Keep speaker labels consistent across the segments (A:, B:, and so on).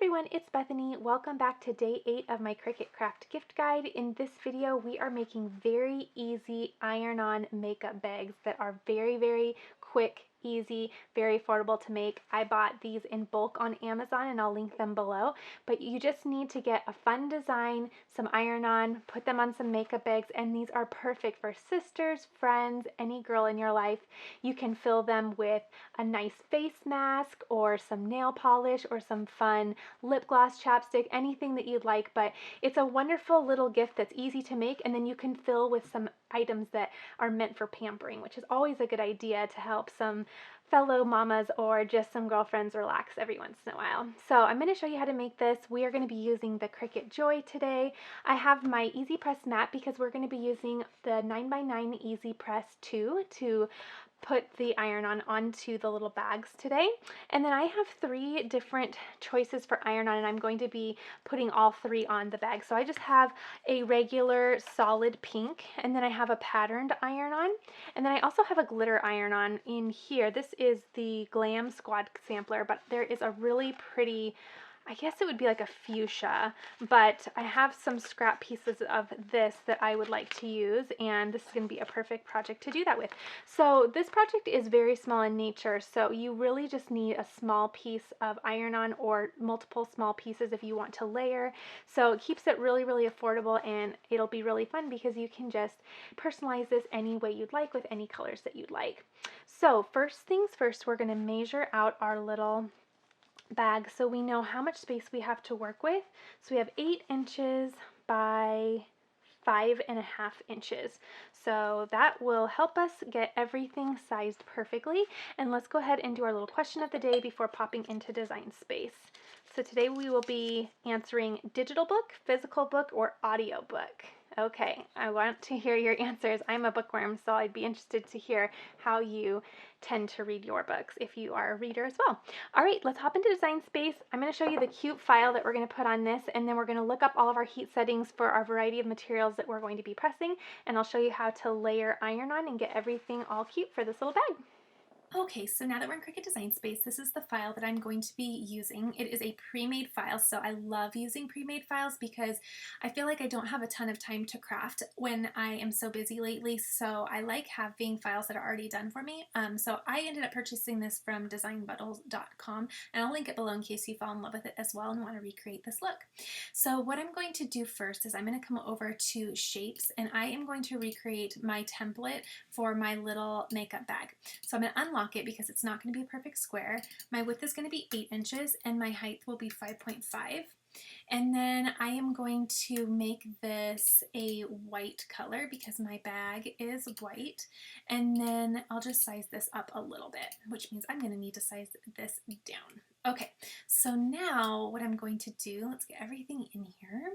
A: everyone, it's Bethany. Welcome back to day 8 of my Cricut Craft Gift Guide. In this video, we are making very easy iron-on makeup bags that are very quick, easy, very affordable to make. I bought these in bulk on Amazon and I'll link them below, but you just need to get a fun design, some iron-on, put them on some makeup bags, and these are perfect for sisters, friends, any girl in your life. You can fill them with a nice face mask or some nail polish or some fun lip gloss, chapstick, anything that you'd like, but it's a wonderful little gift that's easy to make, and then you can fill with some items that are meant for pampering, which is always a good idea to help some fellow mamas or just some girlfriends relax every once in a while. So I'm going to show you how to make this. We are going to be using the Cricut Joy today. I have my EasyPress mat because we're going to be using the 9x9 EasyPress 2 to put the iron-on onto the little bags today. And then I have 3 different choices for iron-on, and I'm going to be putting all 3 on the bag. So I just have a regular solid pink, and then I have a patterned iron-on, and then I also have a glitter iron-on in here. This is the Glam Squad sampler, but there is a really pretty, I guess it would be like a fuchsia, but I have some scrap pieces of this that I would like to use, and this is going to be a perfect project to do that with. So this project is very small in nature, so you really just need a small piece of iron-on or multiple small pieces if you want to layer. So it keeps it really affordable, and it'll be really fun because you can just personalize this any way you'd like with any colors that you'd like. So first things first, we're going to measure out our little bag so we know how much space we have to work with. So we have 8 inches by 5.5 inches. So that will help us get everything sized perfectly. And let's go ahead and do our little question of the day before popping into design space. So today we will be answering digital book, physical book, or audio book. Okay, I want to hear your answers. I'm a bookworm, so I'd be interested to hear how you tend to read your books if you are a reader as well. All right, let's hop into design space. I'm going to show you the cute file that we're going to put on this, and then we're going to look up all of our heat settings for our variety of materials that we're going to be pressing, and I'll show you how to layer iron-on and get everything all cute for this little bag.
B: Okay, so now that we're in Cricut Design Space, this is the file that I'm going to be using. It is a pre-made file, so I love using pre-made files because I feel like I don't have a ton of time to craft when I am so busy lately, so I like having files that are already done for me. So I ended up purchasing this from designbundles.com, and I'll link it below in case you fall in love with it as well and want to recreate this look. So what I'm going to do first is I'm going to come over to Shapes, and I am going to recreate my template for my little makeup bag. So I'm going to unlock it because it's not going to be a perfect square. My width is going to be 8 inches and my height will be 5.5. And then I am going to make this a white color because my bag is white. And then I'll just size this up a little bit, which means I'm going to need to size this down. Okay, so now what I'm going to do, let's get everything in here.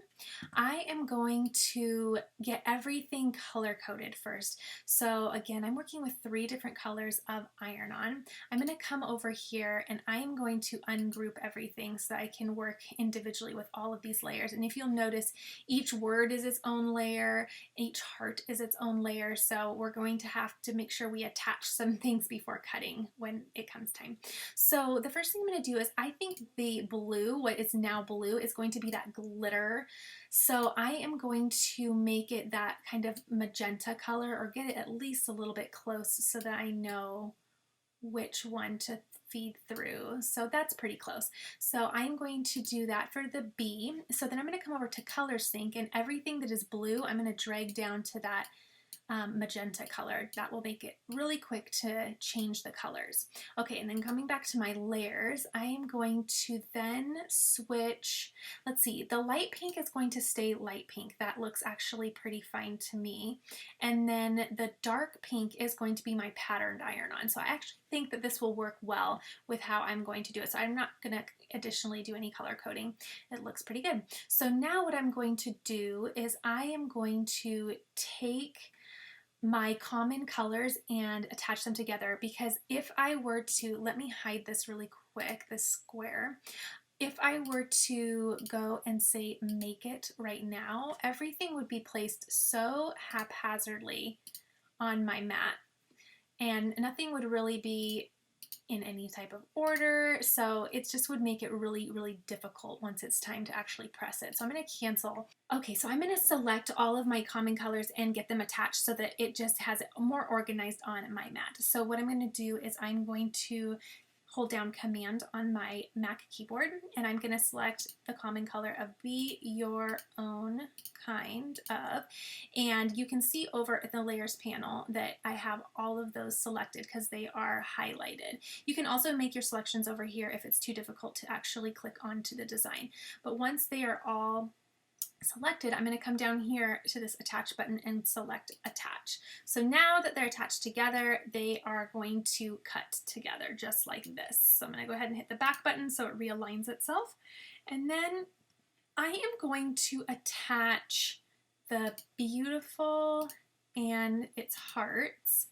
B: I am going to get everything color coded first. So again, I'm working with 3 different colors of iron-on. I'm going to come over here and I am going to ungroup everything so that I can work individually with all of these layers. And if you'll notice, each word is its own layer, each heart is its own layer, so we're going to have to make sure we attach some things before cutting when it comes time. So the first thing I'm going to do is I think the blue, what is now blue, is going to be that glitter. So I am going to make it that kind of magenta color, or get it at least a little bit close so that I know which one to feed through. So that's pretty close. So I'm going to do that for the B. So then I'm going to come over to Color Sync, and everything that is blue I'm going to drag down to that magenta color. That will make it really quick to change the colors. Okay, and then coming back to my layers, I am going to then switch, let's see, the light pink is going to stay light pink. That looks actually pretty fine to me. And then the dark pink is going to be my patterned iron-on. So I actually think that this will work well with how I'm going to do it. So I'm not going to additionally do any color coding. It looks pretty good. So now what I'm going to do is I am going to take my common colors and attach them together, because if I were to, let me hide this really quick, this square. If I were to go and say make it right now, everything would be placed so haphazardly on my mat and nothing would really be in any type of order, so it just would make it really, really difficult once it's time to actually press it. So I'm going to cancel. Okay, so I'm going to select all of my common colors and get them attached so that it just has it more organized on my mat. So what I'm going to do is I'm going to hold down Command on my Mac keyboard, and I'm going to select the common color of Be Your Own Kind of, and you can see over at the layers panel that I have all of those selected because they are highlighted. You can also make your selections over here if it's too difficult to actually click onto the design, but once they are all selected, I'm going to come down here to this attach button and select attach. So now that they're attached together, they are going to cut together just like this. So I'm going to go ahead and hit the back button so it realigns itself. And then I am going to attach the beautiful and its hearts.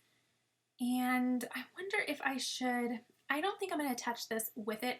B: And I wonder if I should, I don't think I'm going to attach this with it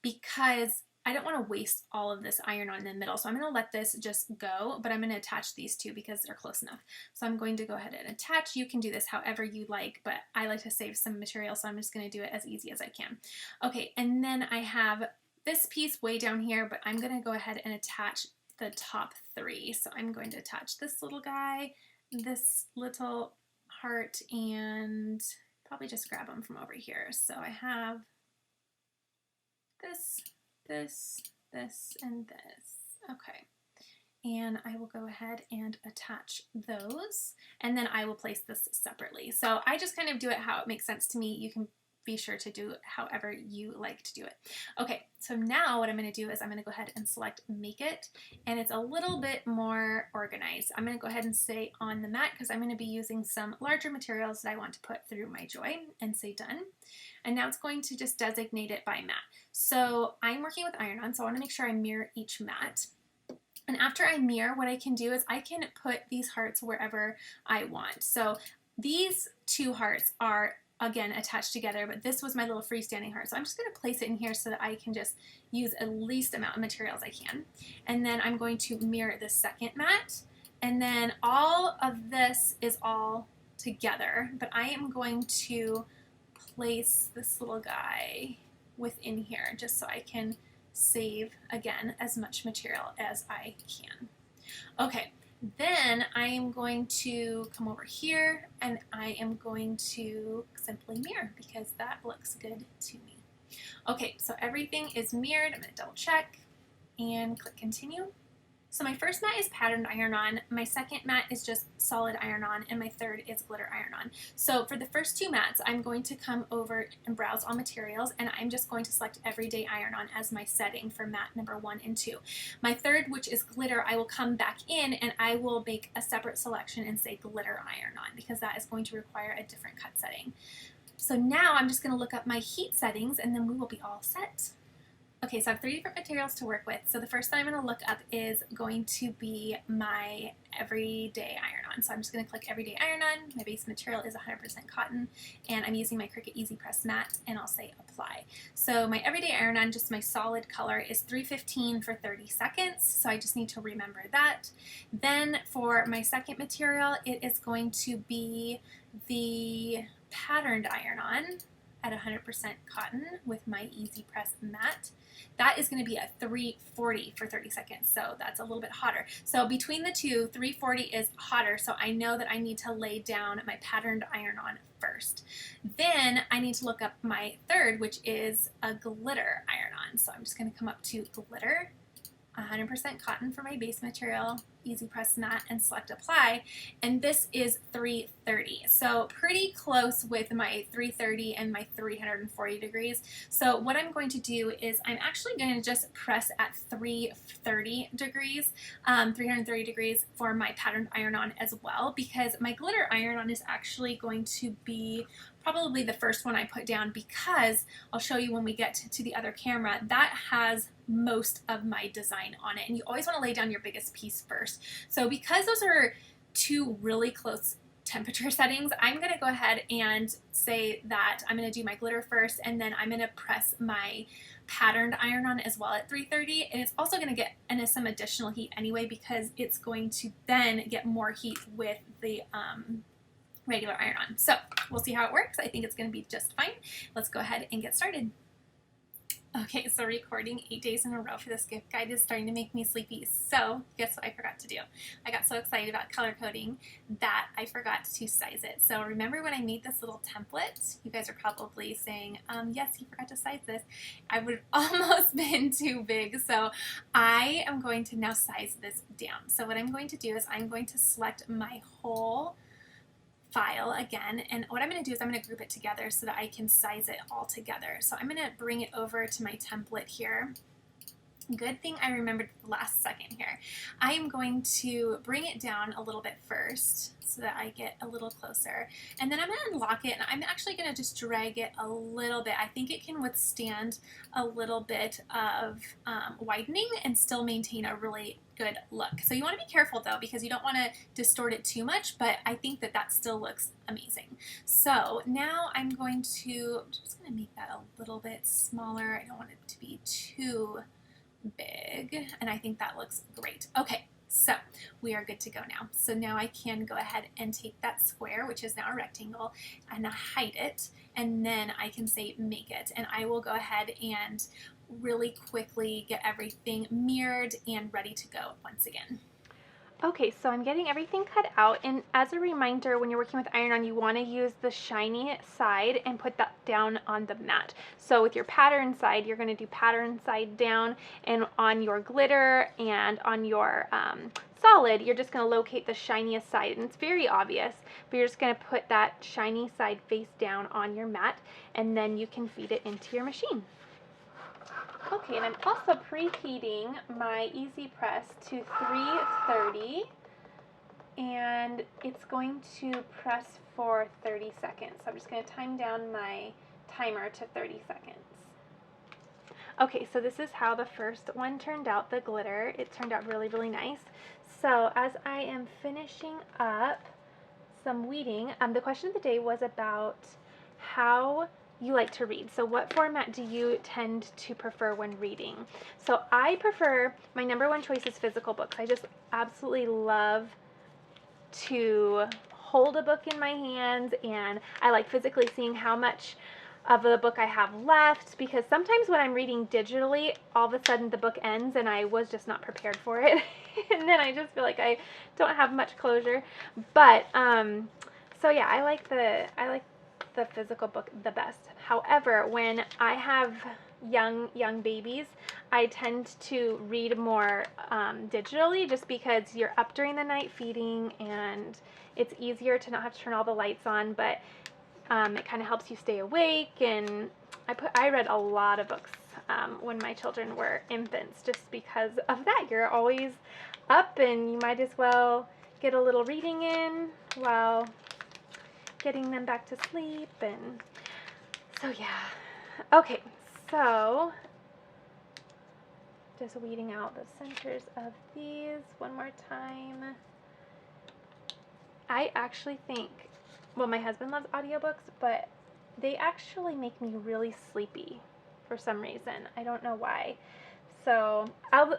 B: because I don't want to waste all of this iron-on in the middle, so I'm going to let this just go, but I'm going to attach these two because they're close enough. So I'm going to go ahead and attach. You can do this however you like, but I like to save some material, so I'm just going to do it as easy as I can. Okay, and then I have this piece way down here, but I'm going to go ahead and attach the top three. So I'm going to attach this little guy, this little heart, and probably just grab them from over here. So I have this, and this. Okay. And I will go ahead and attach those, and then I will place this separately. So I just kind of do it how it makes sense to me. You can be sure to do it however you like to do it. Okay, so now what I'm going to do is I'm going to go ahead and select Make It, and it's a little bit more organized. I'm going to go ahead and say On the Mat because I'm going to be using some larger materials that I want to put through my joy, and say Done. And now it's going to just designate it by mat. So I'm working with iron-on, so I want to make sure I mirror each mat. And after I mirror, what I can do is I can put these hearts wherever I want. So these two hearts are, again, attached together, but this was my little freestanding heart. So I'm just going to place it in here so that I can just use the least amount of materials I can. And then I'm going to mirror the second mat. And then all of this is all together, but I am going to place this little guy within here just so I can save, again, as much material as I can. Okay, then I am going to come over here and I am going to simply mirror because that looks good to me. Okay, so everything is mirrored. I'm going to double check and click continue. So my first mat is patterned iron-on, my second mat is just solid iron-on, and my third is glitter iron-on. So for the first two mats, I'm going to come over and browse all materials, and I'm just going to select everyday iron-on as my setting for mat number 1 and 2. My third, which is glitter, I will come back in and I will make a separate selection and say glitter iron-on because that is going to require a different cut setting. So now I'm just going to look up my heat settings and then we will be all set. Okay, so I have 3 different materials to work with. So the first that I'm going to look up is going to be my everyday iron-on. So I'm just going to click everyday iron-on. My base material is 100% cotton, and I'm using my Cricut EasyPress mat, and I'll say apply. So my everyday iron-on, just my solid color, is 315 for 30 seconds. So I just need to remember that. Then for my second material, it is going to be the patterned iron-on at 100% cotton with my EasyPress mat. That is going to be at 340 for 30 seconds, so that's a little bit hotter. So between the two, 340 is hotter, so I know that I need to lay down my patterned iron-on first. Then I need to look up my third, which is a glitter iron-on. So I'm just going to come up to glitter, 100% cotton for my base material, EasyPress mat, and select apply, and this is 330. So pretty close with my 330 and my 340 degrees. So what I'm going to do is I'm actually going to just press at 330 degrees, 330 degrees for my patterned iron-on as well, because my glitter iron-on is actually going to be probably the first one I put down, because I'll show you when we get to the other camera, that has most of my design on it, and you always want to lay down your biggest piece first. So because those are two really close temperature settings, I'm going to go ahead and say that I'm going to do my glitter first, and then I'm going to press my patterned iron-on as well at 330, and it's also going to get into some additional heat anyway because it's going to then get more heat with the regular iron-on. So we'll see how it works. I think it's going to be just fine. Let's go ahead and get started. Okay, so recording 8 days in a row for this gift guide is starting to make me sleepy. So guess what I forgot to do? I got so excited about color coding that I forgot to size it. So remember when I made this little template? You guys are probably saying, yes, you forgot to size this. I would almost been too big. So I am going to now size this down. So what I'm going to do is I'm going to select my whole file again, and what I'm going to do is I'm going to group it together so that I can size it all together. So I'm going to bring it over to my template here. Good thing I remembered last second here. I am going to bring it down a little bit first so that I get a little closer, and then I'm going to unlock it, and I'm actually going to just drag it a little bit. I think it can withstand a little bit of widening and still maintain a really good look. So you want to be careful though, because you don't want to distort it too much, but I think that that still looks amazing. So now I'm just going to make that a little bit smaller. I don't want it to be too big, and I think that looks great. Okay, so we are good to go now. So now I can go ahead and take that square, which is now a rectangle, and hide it, and then I can say make it, and I will go ahead and really quickly get everything mirrored and ready to go once again.
A: Okay, so I'm getting everything cut out, and as a reminder, when you're working with iron-on, you want to use the shiny side and put that down on the mat. So with your pattern side, you're going to do pattern side down, and on your glitter and on your solid, you're just going to locate the shiniest side, and it's very obvious, but you're just going to put that shiny side face down on your mat, and then you can feed it into your machine. Okay, and I'm also preheating my EasyPress to 330, and it's going to press for 30 seconds. So I'm just going to time down my timer to 30 seconds. Okay, so this is how the first one turned out, the glitter. It turned out really, really nice. So as I am finishing up some weeding, the question of the day was about how you like to read. So what format do you tend to prefer when reading? So I prefer, my number one choice is physical books. I just absolutely love to hold a book in my hands, and I like physically seeing how much of the book I have left, because sometimes when I'm reading digitally, all of a sudden the book ends and I was just not prepared for it. And then I just feel like I don't have much closure. But so yeah, I like the physical book the best. However, when I have young babies, I tend to read more digitally, just because you're up during the night feeding and it's easier to not have to turn all the lights on, but it kind of helps you stay awake. And I read a lot of books when my children were infants, just because of that. You're always up and you might as well get a little reading in while getting them back to sleep. And so yeah. Okay, so just weeding out the centers of these one more time. I actually think, well, my husband loves audiobooks, but they actually make me really sleepy for some reason. I don't know why. So,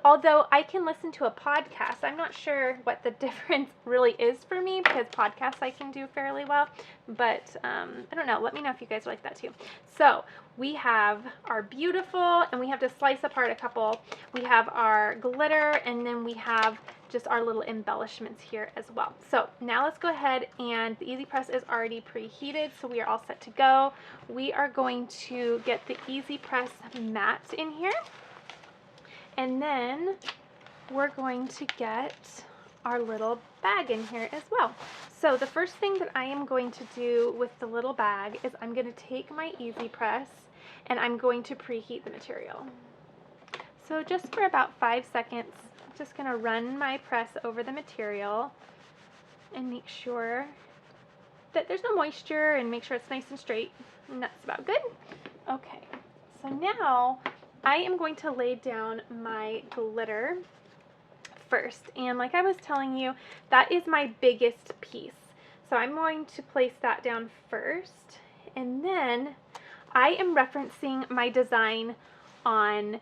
A: although I can listen to a podcast, I'm not sure what the difference really is for me, because podcasts I can do fairly well, but I don't know. Let me know if you guys like that too. So, we have our beautiful, and we have to slice apart a couple. We have our glitter, and then we have just our little embellishments here as well. So, now let's go ahead, and the EasyPress is already preheated, so we are all set to go. We are going to get the EasyPress mat in here. And then we're going to get our little bag in here as well. So the first thing that I am going to do with the little bag is I'm going to take my EasyPress and I'm going to preheat the material. So just for about 5 seconds, I'm just going to run my press over the material and make sure that there's no moisture and make sure it's nice and straight. And that's about good. Okay, so now I am going to lay down my glitter first, and like I was telling you, that is my biggest piece. So I'm going to place that down first, and then I am referencing my design on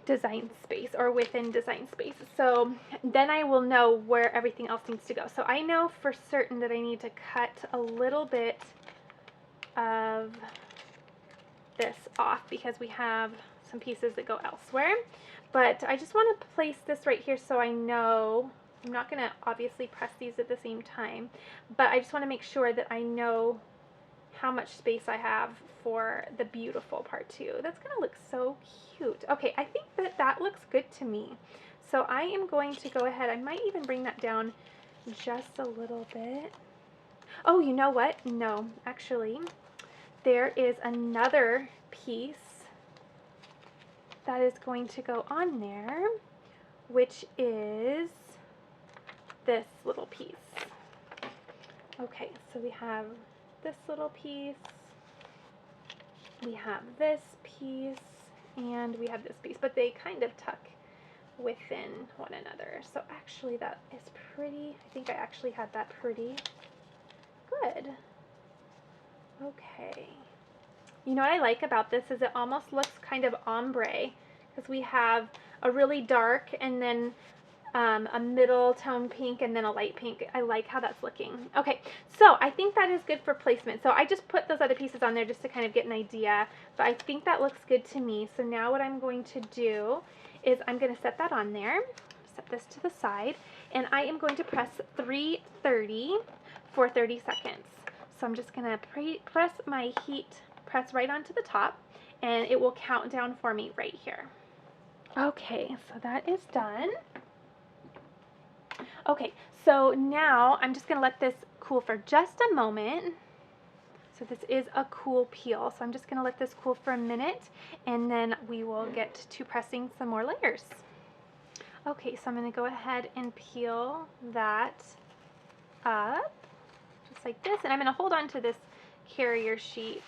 A: design space or within design space. So then I will know where everything else needs to go. So I know for certain that I need to cut a little bit of this off because we have some pieces that go elsewhere. But I just want to place this right here so I know. I'm not going to obviously press these at the same time, but I just want to make sure that I know how much space I have for the beautiful part too. That's going to look so cute. Okay, I think that that looks good to me. So I am going to go ahead. I might even bring that down just a little bit. Oh, you know what? No, actually, there is another piece that is going to go on there, which is this little piece. Okay, so we have this little piece, we have this piece, and we have this piece, but they kind of tuck within one another. So actually that is pretty, I think I actually had that pretty good. Okay. You know what I like about this is it almost looks kind of ombre because we have a really dark and then a middle tone pink and then a light pink. I like how that's looking. Okay, so I think that is good for placement. So I just put those other pieces on there just to kind of get an idea, but I think that looks good to me. So now what I'm going to do is I'm going to set that on there, set this to the side, and I am going to press 330 for 30 seconds. So I'm just going to press my heat press right onto the top, and it will count down for me right here. Okay, so that is done. Okay, so now I'm just going to let this cool for just a moment. So this is a cool peel, so I'm just going to let this cool for a minute, and then we will get to pressing some more layers. Okay, so I'm going to go ahead and peel that up, just like this, and I'm going to hold on to this carrier sheet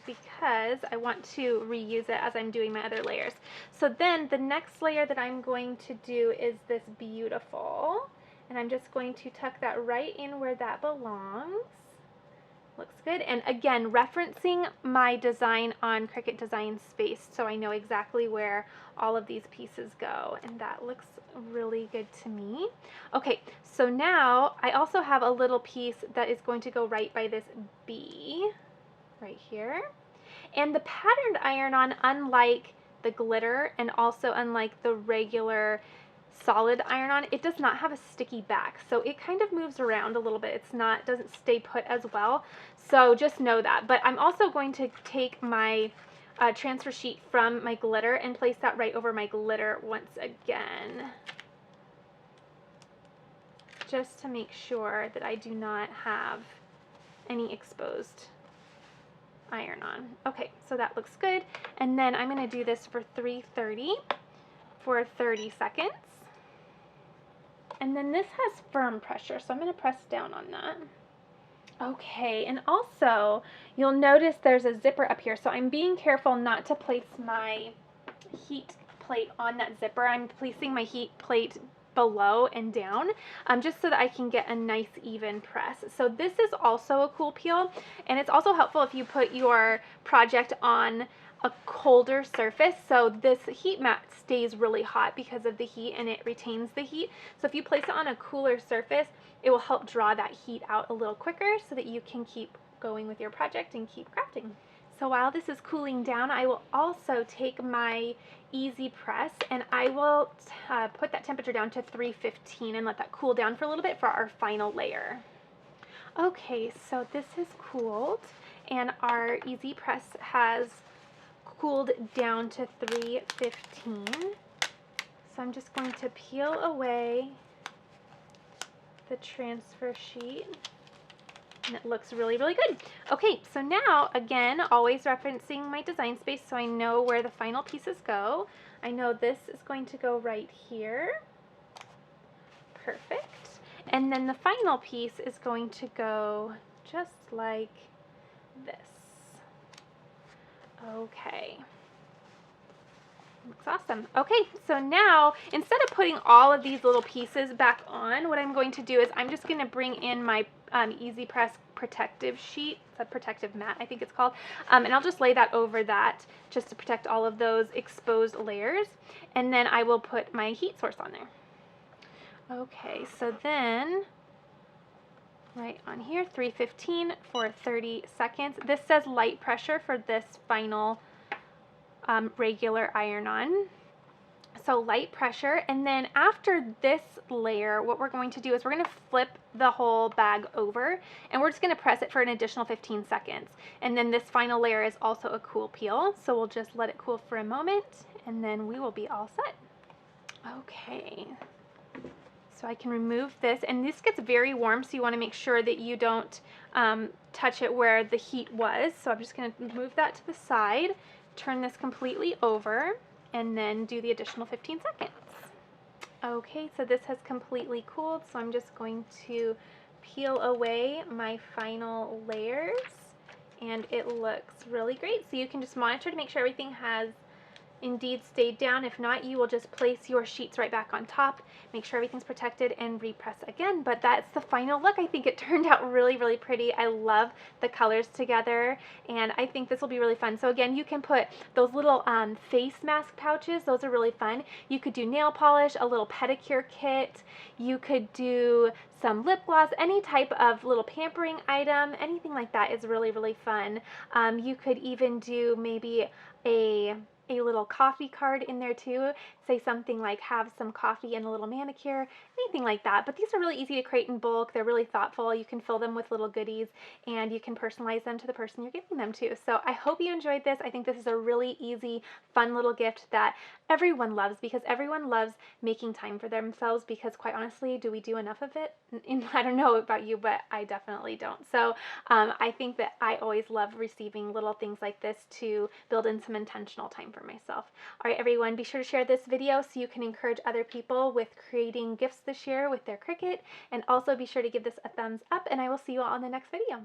A: because I want to reuse it as I'm doing my other layers. So then the next layer that I'm going to do is this beautiful, and I'm just going to tuck that right in where that belongs. Looks good. And again, referencing my design on Cricut Design Space so I know exactly where all of these pieces go, and that looks really good to me. Okay, so now I also have a little piece that is going to go right by this B right here. And the patterned iron-on, unlike the glitter and also unlike the regular solid iron-on, it does not have a sticky back, so it kind of moves around a little bit. It's not, doesn't stay put as well, so just know that. But I'm also going to take my transfer sheet from my glitter and place that right over my glitter once again, just to make sure that I do not have any exposed iron-on. Okay, so that looks good, and then I'm going to do this for 330 for 30 seconds. And then this has firm pressure, so I'm going to press down on that. Okay, and also you'll notice there's a zipper up here, so I'm being careful not to place my heat plate on that zipper. I'm placing my heat plate below and down just so that I can get a nice even press. So this is also a cool peel, and it's also helpful if you put your project on a colder surface, so this heat mat stays really hot because of the heat and it retains the heat. So if you place it on a cooler surface, it will help draw that heat out a little quicker so that you can keep going with your project and keep crafting. So while this is cooling down, I will also take my EasyPress and I will put that temperature down to 315 and let that cool down for a little bit for our final layer. Okay, so this is cooled and our EasyPress has cooled down to 315. So I'm just going to peel away the transfer sheet, and it looks really, really good. Okay, so now, again, always referencing my design space so I know where the final pieces go. I know this is going to go right here. Perfect. And then the final piece is going to go just like this. Okay. Looks awesome. Okay, so now instead of putting all of these little pieces back on, what I'm going to do is I'm just going to bring in my EasyPress protective sheet, a protective mat, I think it's called. And I'll just lay that over that just to protect all of those exposed layers. And then I will put my heat source on there. Okay, so then right on here, 315 for 30 seconds. This says light pressure for this final regular iron-on. So light pressure, and then after this layer, what we're going to do is we're going to flip the whole bag over, and we're just going to press it for an additional 15 seconds. And then this final layer is also a cool peel, so we'll just let it cool for a moment, and then we will be all set. Okay, so I can remove this, and this gets very warm, so you want to make sure that you don't touch it where the heat was. So I'm just going to move that to the side, turn this completely over, and then do the additional 15 seconds. Okay, so this has completely cooled, so I'm just going to peel away my final layers, and it looks really great. So you can just monitor to make sure everything has indeed stayed down. If not, you will just place your sheets right back on top, make sure everything's protected, and repress again. But that's the final look. I think it turned out really, really pretty. I love the colors together, and I think this will be really fun. So again, you can put those little face mask pouches. Those are really fun. You could do nail polish, a little pedicure kit. You could do some lip gloss, any type of little pampering item, anything like that is really, really fun. You could even do maybe a little coffee card in there too. Say something like have some coffee and a little manicure, anything like that. But these are really easy to create in bulk. They're really thoughtful. You can fill them with little goodies, and you can personalize them to the person you're giving them to. So I hope you enjoyed this. I think this is a really easy, fun little gift that everyone loves, because everyone loves making time for themselves, because quite honestly, do we do enough of it? I don't know about you, but I definitely don't. So I think that I always love receiving little things like this to build in some intentional time for myself. All right, everyone, be sure to share this video so you can encourage other people with creating gifts this year with their Cricut, and also be sure to give this a thumbs up, and I will see you all in the next video.